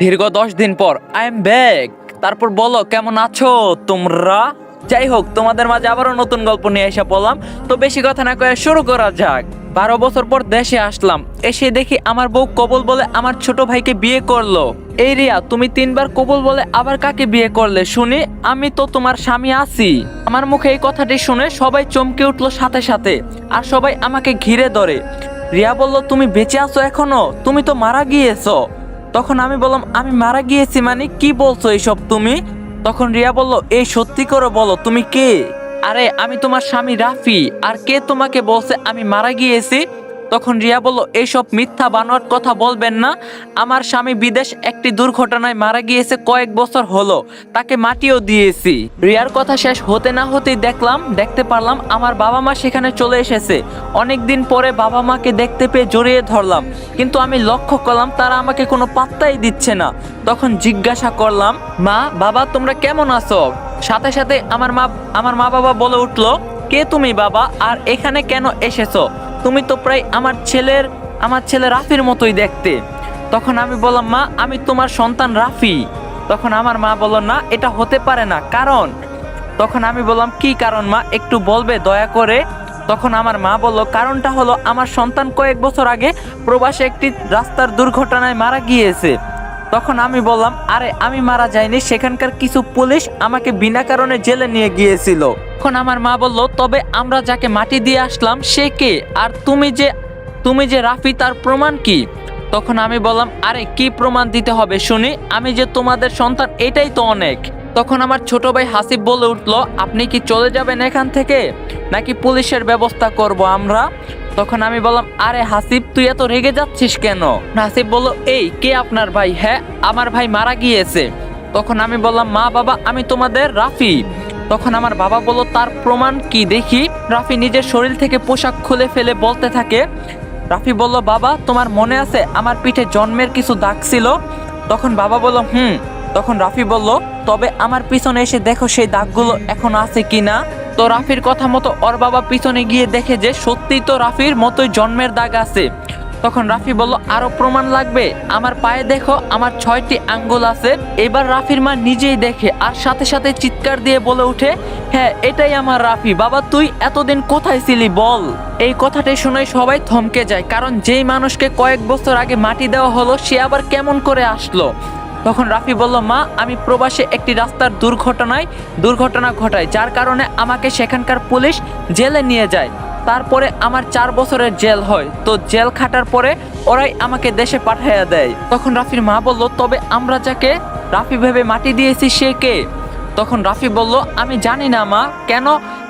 দীর্ঘ 10 দিন পর আই এম ব্যাক। তারপর বলো কেমন আছো তোমরা? যাই হোক, তোমাদের মাঝে আবারও নতুন গল্প নিয়ে এসে পড়লাম। তো বেশি কথা না কয়ে শুরু করা যাক। 12 বছর পর দেশে আসলাম। এসে দেখি আমার বউ কবুল বলে আমার ছোট ভাইকে বিয়ে করলো। এই রিয়া, তুমি 3বার কবুল বলে আবার কাকে বিয়ে করলে শুনি? আমি তো তোমার স্বামী আছি। আমার মুখে এই কথাটি শুনে সবাই চমকে উঠলো সাথে সাথে, আর সবাই আমাকে ঘিরে ধরে। রিয়া বলল, তুমি বেঁচে আছো এখনো? তুমি তো মারা গিয়েছো। তখন আমি বললাম, আমি মারা গিয়েছি মানে কি বলছো এইসব তুমি? তখন রিয়া বলল, এই সত্যি করে বলো তুমি কে? আরে আমি তোমার স্বামী রাফি। আর কে তোমাকে বলছে আমি মারা গিয়েছি? তখন রিয়া বলল, এইসব মিথ্যা বানোয়াট কথা বলবেন না। আমার স্বামী বিদেশ একটি দুর্ঘটনায় মারা গিয়েছে, কয়েক বছর হলো। তাকে মাটিও দিয়েছি। রিয়ার কথা শেষ হতে না হতেই দেখতে পারলাম আমার বাবা মা সেখানে চলে এসেছে। অনেক দিন পরে বাবা মাকে দেখতে পেয়ে জড়িয়ে ধরলাম, কিন্তু আমি লক্ষ্য করলাম তারা আমাকে কোনো পাত্তাই দিচ্ছে না। তখন জিজ্ঞাসা করলাম, মা বাবা তোমরা কেমন আছো? সাথে সাথে আমার মা বাবা বলে উঠলো, কে তুমি বাবা, আর এখানে কেন এসেছো? তুমি তো প্রায় আমার ছেলে রাফির মতোই দেখতে। তখন আমি বললাম, মা আমি তোমার সন্তান রাফি। তখন আমার মা বলল, না এটা হতে পারে না, কারণ? তখন আমি বললাম, কি কারণ মা, একটু বলবে দয়া করে? তখন আমার মা বলল, কারণটা হলো আমার সন্তান কয়েক বছর আগে প্রবাসে একটি রাস্তার দুর্ঘটনায় মারা গিয়েছে। তখন আমি বললাম, আরে আমি মারা যাইনি, সেখানকার কিছু পুলিশ আমাকে বিনা কারণে জেলে নিয়ে গিয়েছিল। তখন আমার মা বলল, তবে আমরা যাকে মাটি দিয়ে আসলাম সে কে? আর তুমি যে রাফি, তার প্রমাণ কি? তখন আমি বললাম, আরে কি প্রমাণ দিতে হবে শুনি? আমি যে তোমাদের সন্তান এটাই তো অনেক। তখন আমার ছোট ভাই হাসিব বলে উঠলো, আপনি কি চলে যাবেন এখান থেকে, নাকি পুলিশের ব্যবস্থা করব আমরা? তখন আমি বললাম, আরে হাসিব তুই এত রেগে যাচ্ছিস কেন? হাসিব বলল, এই কে আপনার ভাই? হ্যাঁ আমার ভাই মারা গিয়েছে। তখন আমি বললাম, মা বাবা আমি তোমাদের রাফি। তখন আমার বাবা বলল, তার প্রমাণ কি দেখি? রাফি নিজের শরীর থেকে পোশাক খুলে ফেলে বলতে থাকে। রাফি বলল, বাবা তোমার মনে আছে আমার পিঠে জন্মের কিছু দাগ ছিল? তখন বাবা বলল, তখন রাফি বলল, তবে আমার পিছনে এসে দেখো সেই দাগগুলো এখন আছে কিনা। তো রাফির কথা মতো ওর বাবা পিছনে গিয়ে দেখে যে সত্যিই তো রাফির মতোই জন্মের দাগ আছে। তখন রাফি বলল, আরো প্রমাণ লাগবে? আমার পায়ে দেখো আমার 6টি আঙ্গুল আছে। এবার রাফির মা নিজেই দেখে, আর সাথে সাথে চিৎকার দিয়ে বলে উঠে, হ্যাঁ এটাই আমার রাফি। বাবা তুই এতদিন কোথায় ছিলি বল? এই কথাটি শুনে সবাই থমকে যায়, কারণ যেই মানুষকে কয়েক বছর আগে মাটি দেওয়া হলো সে আবার কেমন করে আসলো? তখন রাফি বলল, মা আমি প্রবাসে একটি রাস্তার দুর্ঘটনা ঘটায়, যার কারণে আমাকে সেখানকার পুলিশ জেলে নিয়ে যায়। তারপরে আমার 4 বছরের জেল হয়। তো জেল খাটার পরে ওরাই আমাকে দেশে পাঠাইয়া দেয়। তখন রাফির মা বলল, তবে আমরা যাকে রাফি ভেবে মাটি দিয়েছি সে কে? তখন রাফি বলল, আমি জানি না মা।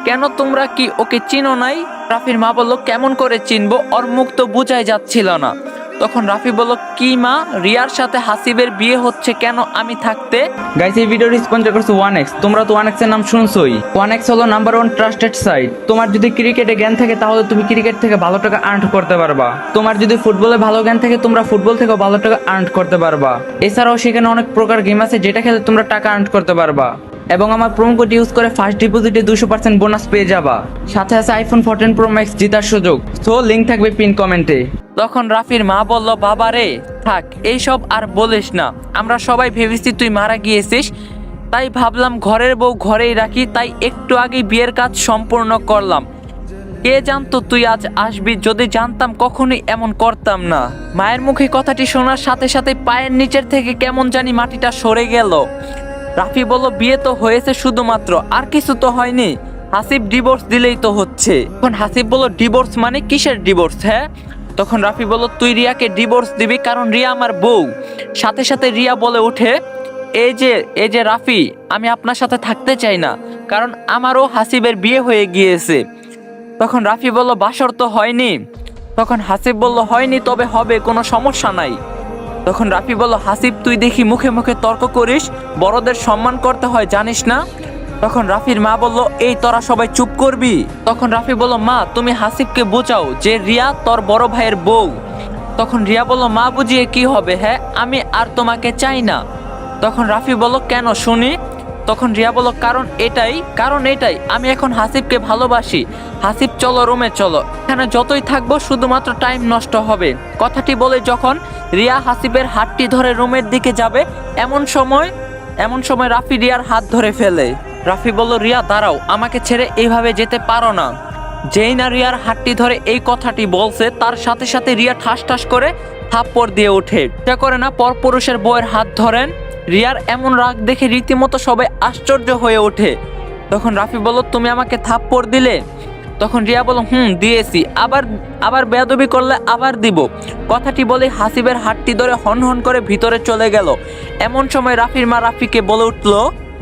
কেন তোমরা কি ওকে চিনো নাই? রাফির মা বলল, কেমন করে চিনবো, ওর মুখ তো বোঝাই যাচ্ছিল না। তখন রাফি বলল, কি মা, রিয়ার সাথে হাসিবের বিয়ে হচ্ছে কেন আমি থাকতে? গাইস এই ভিডিওটি স্পন্সর করছে 1x। তোমরা তো 1x এর নাম শুনছোই। 1x হলো নাম্বার 1 ট্রাস্টেড সাইট। তোমার যদি ক্রিকেটে জ্ঞান থাকে তাহলে তুমি ক্রিকেট থেকে ভালো টাকা আর্ন করতে পারবা। তোমার যদি ফুটবলে ভালো জ্ঞান থাকে তোমরা ফুটবল থেকে ভালো টাকা আর্ন করতে পারবা। এছাড়াও সেখানে অনেক প্রকার গেম আছে যেটা খেলে তোমরা টাকা আর্ন করতে পারবা। এবং আমার প্রোমো কোড ইউজ করে ফার্স্ট ডিপোজিটে 200% বোনাস পেয়ে যাবা। সাথে আছে আইফোন 14 প্রো ম্যাক্স জেতার সুযোগ। সো লিংক থাকবে পিন কমেন্টে। তখন রাফির মা বলল, বাবা রে থাক এইসব আর বলিস না। আমরা সবাই ভেবেছি তুই মারা গিয়েছিস, তাই ভাবলাম ঘরের বউ ঘরেই রাখি, তাই একটু আগেই বিয়ের কাজ সম্পূর্ণ করলাম। কে জানতো তুই আজ আসবি? যদি জানতাম কখনোই এমন করতাম না। মায়ের মুখে কথাটি শোনার সাথে সাথে পায়ের নিচের থেকে কেমন জানি মাটিটা সরে গেল। রাফি বলল, বিয়ে তো হয়েছে শুধুমাত্র, আর কিছু তো হয়নি। হাসিব ডিভোর্স দিলেই তো হচ্ছে। তখন হাসিব বলল, ডিভোর্স মানে কিসের ডিভোর্স? হ্যাঁ। তখন রাফি বলল, তুই রিয়াকে ডিভোর্স দিবি, কারণ রিয়া আমার বউ। সাথে সাথে রিয়া বলে ওঠে, এই যে রাফি, আমি আপনার সাথে থাকতে চাই না, কারণ আমারও হাসিবের বিয়ে হয়ে গিয়েছে। তখন রাফি বলল, বাসর তো হয়নি। তখন হাসিব বলল, হয়নি, তবে হবে, কোনো সমস্যা নাই। তখন রাফি বলল, হাসিব তুই দেখি মুখে মুখে তর্ক করিস, বড়দের সম্মান করতে হয় জানিস না? তখন রাফির মা বলল, এই তোরা সবাই চুপ করবি। তখন রাফি বলল, মা তুমি হাসিবকে বোঝাও যে রিয়া তোর বড় ভাইয়ের বউ। তখন রিয়া বলল, মা বুঝিয়ে কি হবে, হ্যাঁ আমি আর তোমাকে চাই না। তখন রাফি বলল, কেন শুনি? তখন রিয়া বলল কারণ এটাই আমি এখন হাসিবকে ভালোবাসি। হাসিব চলো রুমে চলো, এখানে যতই থাকবো শুধুমাত্র টাইম নষ্ট হবে। কথাটি বলে যখন রিয়া হাসিবের হাতটি ধরে রুমের দিকে যাবে এমন সময় রাফি রিয়ার হাত ধরে ফেলে। রাফি বলল, রিয়া দাঁড়াও, আমাকে ছেড়ে এইভাবে যেতে পারো না। যেই না রিয়ার হাতটি ধরে এই কথাটি বলছে তার সাথে সাথে রিয়া ঠাস ঠাস করে থাপ্পড় দিয়ে ওঠে। এটা করে না পরপুরুষের বউয়ের হাত ধরেন। রিয়ার এমন রাগ দেখে রীতিমতো সবাই আশ্চর্য হয়ে ওঠে। তখন রাফি বলল, তুমি আমাকে থাপ্পড় দিলে? তখন রিয়া বলল, দিয়েছি, আবার বেয়াদবি করলে আবার দিব। কথাটি বলে হাসিবের হাতটি ধরে হন করে ভিতরে চলে গেল। এমন সময় রাফির মা রাফিকে বলে উঠল,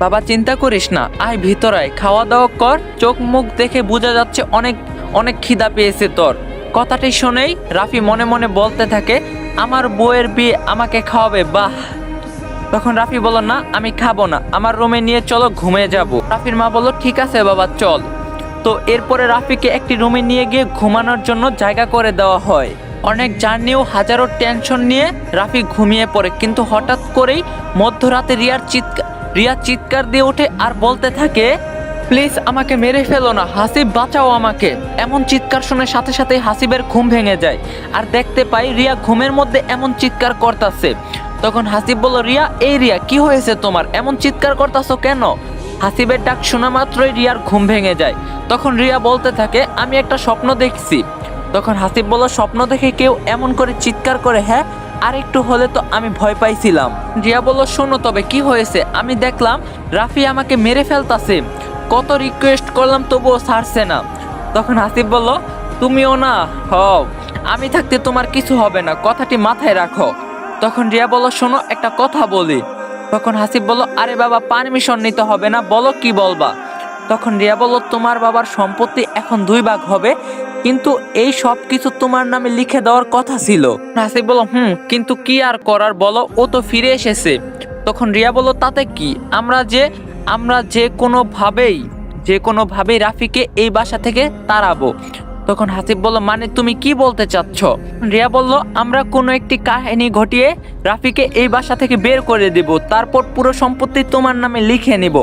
বাবা চিন্তা করিস না, আয় ভিতরায়, খাওয়া দাওয়া কর, চোখ মুখ দেখে বোঝা যাচ্ছে অনেক অনেক খিদা পেয়েছে তোর। কথাটি শুনেই রাফি মনে মনে বলতে থাকে, আমার বউয়ের বিয়ে আমাকে খাওয়াবে, বাহ। তখন রাফি বলল, না আমি খাবো না, আমার রুমে নিয়ে চলো, ঘুমিয়ে যাব। রাফির মা বলল, ঠিক আছে বাবা চল। তো এরপরে রাফিকে একটি রুমে নিয়ে গিয়ে ঘুমানোর জন্য জায়গা করে দেওয়া হয়। অনেক জার্নিও হাজারো টেনশন নিয়ে রাফি ঘুমিয়ে পড়ে, কিন্তু হঠাৎ করেই মধ্যরাতে রিয়া চিৎকার দিয়ে ওঠে আর বলতে থাকে, প্লিজ আমাকে মেরে ফেলো না, হাসিব বাঁচাও আমাকে। এমন চিৎকার শুনে সাথে সাথে হাসিবের ঘুম ভেঙে যায় আর দেখতে পাই রিয়া ঘুমের মধ্যে এমন চিৎকার করতেছে। তখন হাসিব বলল, রিয়া কি হয়েছে তোমার, এমন চিৎকার করতেছো কেন? হাসিবের ডাক শোনা মাত্রই রিয়ার ঘুম ভেঙে যায়। তখন রিয়া বলতে থাকে, আমি একটা স্বপ্ন দেখছি। তখন হাসিব বলল, স্বপ্ন দেখে কেউ এমন করে চিৎকার করে? হ্যাঁ, আর একটু হলে তো আমি ভয় পাইছিলাম। রিয়া বলল, শোনো তবে কি হয়েছে? আমি দেখলাম রাফি আমাকে মেরে ফেলতাছে, কত রিকোয়েস্ট করলাম তবুও ছাড়ছে না। তখন হাসিব বলল, তুমিও না হও, আমি থাকতে তোমার কিছু হবে না, কথাটি মাথায় রাখো। তখন রিয়া বলল, শোনো একটা কথা বলি। তখন হাসিব বলল, আরে বাবা পারমিশন নিতে হবে না, বলো কি বলবা। তখন রিয়া বলল, তোমার বাবার সম্পত্তি এখন 2 ভাগ হবে, কিন্তু এই সব কিছু তোমার নামে লিখে দেওয়ার কথা ছিল। হাসিব বলল, কিন্তু কি আর করার বলো, ও তো ফিরে এসেছে। তখন রিয়া বলল, তাতে কি, আমরা যে কোনোভাবেই রাফিকে এই বাসা থেকে তাড়াবো। তখন হাসিব বলল, মানে তুমি কি বলতে চাচ্ছ? রিয়া বলল, আমরা কোনো একটি কাহিনী ঘটিয়ে রাফিকে এই বাসা থেকে বের করে দেব, তারপর পুরো সম্পত্তি তোমার নামে লিখে নিব।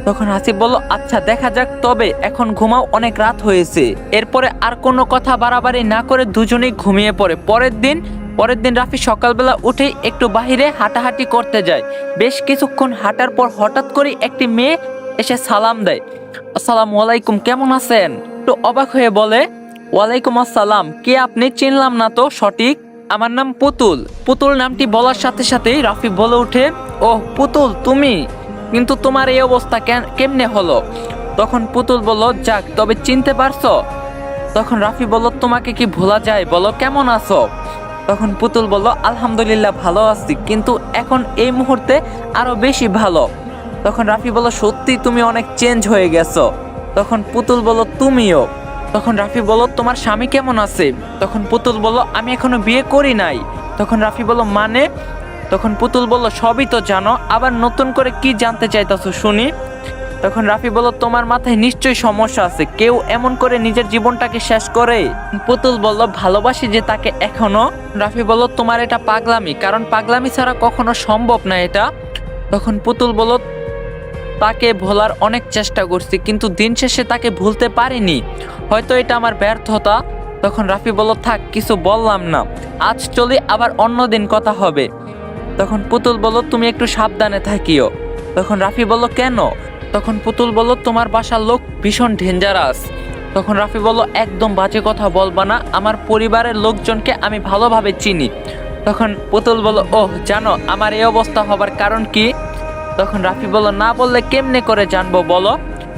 তখন হাসিব বলল, আচ্ছা দেখা যাক, তবে এখন ঘুমাও, অনেক রাত হয়েছে। এরপরে আর কোনো কথা বাড়াবাড়ি না করে দুজনেই ঘুমিয়ে পড়ে। পরের দিন রাফি সকালবেলা উঠেই একটু বাহিরে হাঁটাহাঁটি করতে যায়। বেশ কিছুক্ষণ হাঁটার পর হঠাৎ করে একটি মেয়ে এসে সালাম দেয়, আসসালামু আলাইকুম, কেমন আছেন? তো অবাক হয়ে বলে, ওয়ালাইকুম আসসালাম, কে আপনি? চিনলাম না তো সঠিক। আমার নাম পুতুল। পুতুল নামটি বলার সাথে সাথেই রাফি বলে ওঠে, ওহ পুতুল তুমি, কিন্তু তোমার এই অবস্থা কেমনে হলো? তখন পুতুল বলল, যাক তবে চিনতে পারছো? তখন রাফি বলল, তোমাকে কি ভোলা যায়, বলো কেমন আছো? তখন পুতুল বলল, আলহামদুলিল্লাহ ভালো আছি, কিন্তু এখন এই মুহূর্তে আরো বেশি ভালো। তখন রাফি বলল, সত্যি তুমি অনেক চেঞ্জ হয়ে গেছো। তখন পুতুল বলল, তুমিও। তখন রাফি বলল, তোমার স্বামী কেমন আছে? তখন পুতুল বলল, আমি এখনো বিয়ে করি নাই। তখন রাফি বলল, মানে? তখন পুতুল বলল, সবই তো জানো, আবার নতুন করে কি জানতে চাইতেছো শুনি? তখন রাফি বলল, তোমার মাথায় নিশ্চয়ই সমস্যা আছে, কেউ এমন করে নিজের জীবনটাকে শেষ করে? পুতুল বলল, ভালোবাসি যে তাকে এখনো। রাফি বলল, তোমার এটা পাগলামি, কারণ পাগলামি ছাড়া কখনো সম্ভব না এটা। তখন পুতুল বলল, তাকে ভোলার অনেক চেষ্টা করছি, কিন্তু দিন শেষে তাকে ভুলতে পারিনি, হয়তো এটা আমার ব্যর্থতা। তখন রাফি বলল, থাক কিছু বললাম না, আজ চলি, আবার অন্যদিন কথা হবে। তখন পুতুল বলল, তুমি একটু সাবধানে থাকিও। তখন রাফি বলল, কেন? তখন পুতুল বলল, তোমার বাসার লোক ভীষণ ডেঞ্জারাস। তখন রাফি বলল, একদম বাজে কথা বলবা না, আমার পরিবারের লোকজনকে আমি ভালোভাবে চিনি। তখন পুতুল বলল, ওহ জানো আমার এই অবস্থা হবার কারণ কি? তখন রাফি বলল, না বললে কেমনে করে জানবো বলো।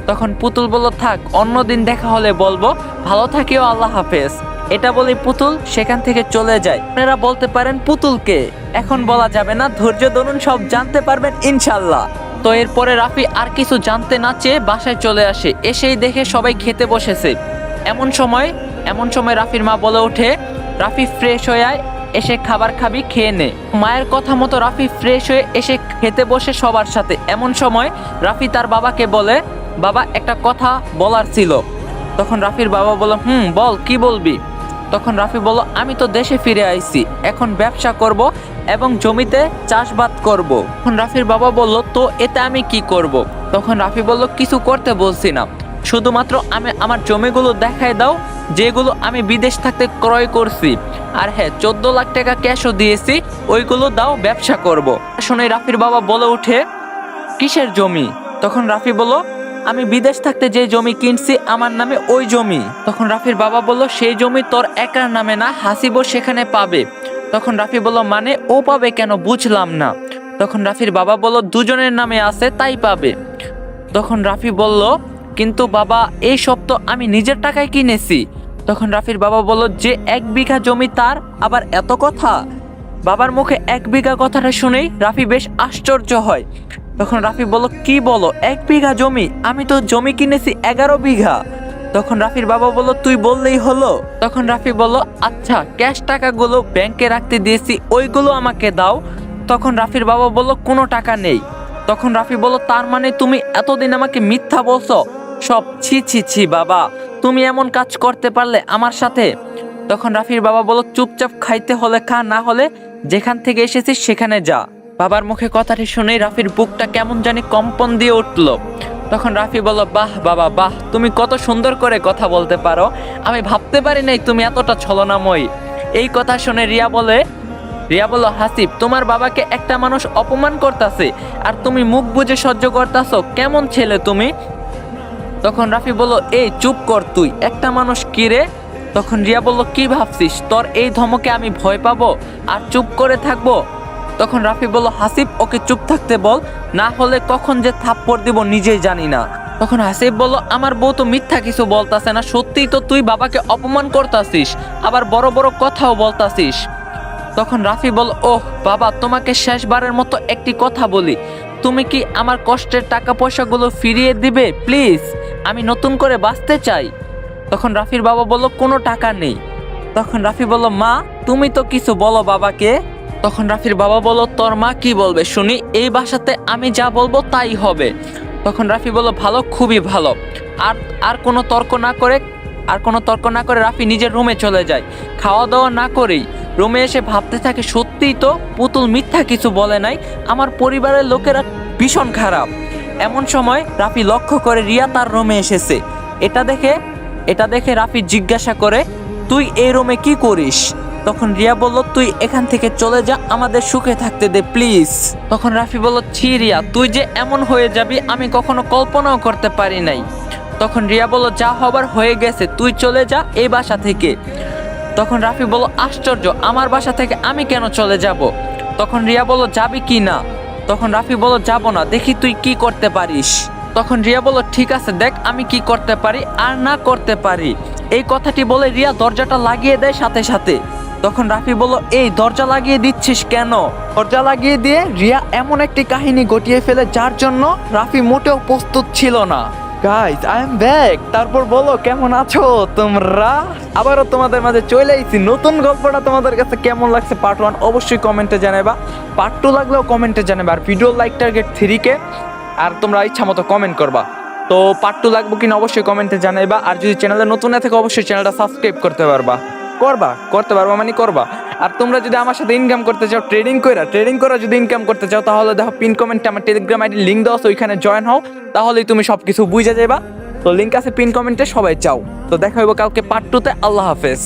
তখন পুতুল বলল, থাক অন্যদিন দেখা হলে বলবো, ভালো থাকিও, আল্লাহ হাফেজ। এটা বলে পুতুল সেখান থেকে চলে যায়। আপনারা বলতে পারেন পুতুলকে? এখন বলা যাবে না, ধৈর্য ধরুন, সব জানতে পারবেন ইনশাল্লাহ। তো এরপরে রাফি আর কিছু জানতে না চেয়ে বাসায় চলে আসে। এসেই দেখে সবাই খেতে বসেছে। এমন সময় রাফির মা বলে ওঠে, রাফি ফ্রেশ হয়ে আয়, এসে খাবার খাবি, খেয়ে নে। মায়ের কথা মতো রাফি ফ্রেশ হয়ে এসে খেতে বসে সবার সাথে। এমন সময় রাফি তার বাবাকে বলে, বাবা একটা কথা বলার ছিল। তখন রাফির বাবা বলল, বল কি বলবি? তখন রাফি বলল, আমি তো দেশে ফিরে আইছি, এখন ব্যবসা করব, এবং জমিতে চাষবাদ করব। তখন রাফির বাবা বলল, তো এতে আমি কি করব? তখন রাফি বলল, কিছু করতে বলছি না, শুধুমাত্র আমি আমার জমিগুলো দেখায় দাও যেগুলো আমি বিদেশ থাকতে ক্রয় করছি, আর হ্যাঁ 14 লাখ টাকা ক্যাশও দিয়েছি, ওইগুলো দাও, ব্যবসা করব। শুনে রাফির বাবা বলে উঠে, কিসের জমি? তখন রাফি বলল, আমি বিদেশ থাকতে যে জমি কিনছি আমার নামে ওই জমি। তখন রাফির বাবা বলল, সেই জমি তোর একার নামে না, হাসিবও সেখানে পাবে। তখন রাফি বলল, মানে ও পাবে কেন, বুঝলাম না। তখন রাফির বাবা বলল, দুজনের নামে আছে তাই পাবে। তখন রাফি বলল, কিন্তু বাবা এই সব তো আমি নিজের টাকায় কিনেছি। তখন রাফির বাবা বলল, যে 1 বিঘা জমি তার আবার এত কথা? বাবার মুখে 1 বিঘা কথাটা শুনেই রাফি বেশ আশ্চর্য হয়। তখন রাফি বলল, কি বলো 1 বিঘা জমি? আমি তো জমি কিনেছি 11 বিঘা। তখন রাফির বাবা বলল, তুই বললেই হলো। তখন রাফি বলল, আচ্ছা ক্যাশ টাকাগুলো ব্যাংকে রাখতে দিয়েছি, ওইগুলো আমাকে দাও। তখন রাফির বাবা বলল, কোনো টাকা নেই। তখন রাফি বলল, তার মানে তুমি এতদিন আমাকে মিথ্যা বলছো সব? ছি ছি ছি বাবা, তুমি এমন কাজ করতে পারলে আমার সাথে? তখন রাফির বাবা বলল, চুপচাপ খাইতে হলে খা, না হলে যেখান থেকে এসেছিস সেখানে যা। বাবার মুখে কথাটি শুনে রাফির বুকটা কেমন জানি কম্পন দিয়ে উঠল। তখন রাফি বলল, বাহ বাবা বাহ, তুমি কত সুন্দর করে কথা বলতে পারো, আমি ভাবতে পারি নাই তুমি এতটা ছলনাময়ী। এই কথা শুনে রিয়া বলল, হাসিব, তোমার বাবাকে একটা মানুষ অপমান করতেছে আর তুমি মুখ বুজে সহ্য করতেছো, কেমন ছেলে তুমি? তখন রাফি বলল, এই চুপ কর তুই, একটা মানুষ কি রে? তখন রিয়া বলল, কি ভাবছিস তোর এই ধমকে আমি ভয় পাবো আর চুপ করে থাকবো? তখন রাফি বলল, হাসিব ওকে চুপ থাকতে বল, না হলে কখন যে থাপ্পড় দিব নিজেই জানি না। তখন হাসিব বলল, আমার বউ তো মিথ্যা কিছু বলতাছে না, সত্যিই তো তুই বাবাকে অপমান করতাছিস, আবার বড় বড় কথাও বলতাছিস। তখন রাফি বল, ওহ বাবা, তোমাকে শেষবারের মতো একটি কথা বলি, তুমি কি আমার কষ্টের টাকা পয়সাগুলো ফিরিয়ে দিবে প্লিজ? আমি নতুন করে বাঁচতে চাই। তখন রাফির বাবা বলল, কোনো টাকা নেই। তখন রাফি বলল, মা তুমি তো কিছু বলো বাবাকে। তখন রাফির বাবা বলল, তোর মা কি বলবে শুনি, এই বাসাতে আমি যা বলবো তাই হবে। তখন রাফি বলল, ভালো, খুবই ভালো। আর কোনো তর্ক না করে রাফি নিজের রুমে চলে যায়। খাওয়া দাওয়া না করেই রুমে এসে ভাবতে থাকে, সত্যিই তো পুতুল মিথ্যা কিছু বলে নাই, আমার পরিবারের লোকেরা ভীষণ খারাপ। এমন সময় রাফি লক্ষ্য করে রিয়া তার রুমে এসেছে। এটা দেখে রাফি জিজ্ঞাসা করে, তুই এই রুমে কি করিস? তখন রিয়া বলল, তুই এখান থেকে চলে যা, আমাদের সুখে থাকতে দে প্লিজ। তখন রাফি বলল, ছি রিয়া, তুই যে এমন হয়ে যাবি আমি কখনো কল্পনাও করতে পারি নাই। তখন রিয়া বলল, যা হবার হয়ে গেছে, তুই চলে যা এই বাসা থেকে। তখন রাফি বলল, আশ্চর্য, আমার বাসা থেকে আমি কেন চলে যাব? তখন রিয়া বলল, যাবি কি না? তখন রাফি বলল, যাব না, দেখি তুই কি করতে পারিস। তখন রিয়া বলল, ঠিক আছে, দেখ আমি কি করতে পারি আর না করতে পারি। এই কথাটি বলে রিয়া দরজাটা লাগিয়ে দেয় সাথে সাথে। তখন রাফি বলল, এই দরজা লাগিয়ে দিচ্ছিস কেন? দরজা লাগিয়ে দিয়ে রিয়া এমন একটি কাহিনী ঘটিয়ে ফেলে যার জন্য রাফি মোটেও প্রস্তুত ছিল না। Guys, I am back. তারপর বলো, কেমন আছো তোমরা? আবারও তোমাদের মাঝে চলে আইছি। নতুন গল্পটা তোমাদের কাছে কেমন লাগছে পার্ট 1 অবশ্যই কমেন্টে জানাবা, পার্ট 2 লাগলেও কমেন্টে জানাবা। আর ভিডিও লাইক টার্গেট 3K, আর তোমরা ইচ্ছা মতো কমেন্ট করবা। তো পার্ট 2 লাগবে কিনা অবশ্যই কমেন্টে জানাইবা। আর যদি চ্যানেলে নতুন না থাকে অবশ্যই চ্যানেলটা সাবস্ক্রাইব করতে পারবা মানে করবা। আর তোমরা যদি আমার সাথে ইনকাম করতে চাও, ট্রেডিং করা যদি ইনকাম করতে চাও, তাহলে দেখো পিন কমেন্টে আমার টেলিগ্রাম আইডি লিঙ্ক দেওয়া আছে, ওইখানে জয়েন হও, তাহলেই তুমি সবকিছু বুঝে যাবা। তো লিঙ্ক আছে পিন কমেন্টে, সবাই চাও। তো দেখা হইব কালকে পার্ট 2 তে। আল্লাহ হাফেজ।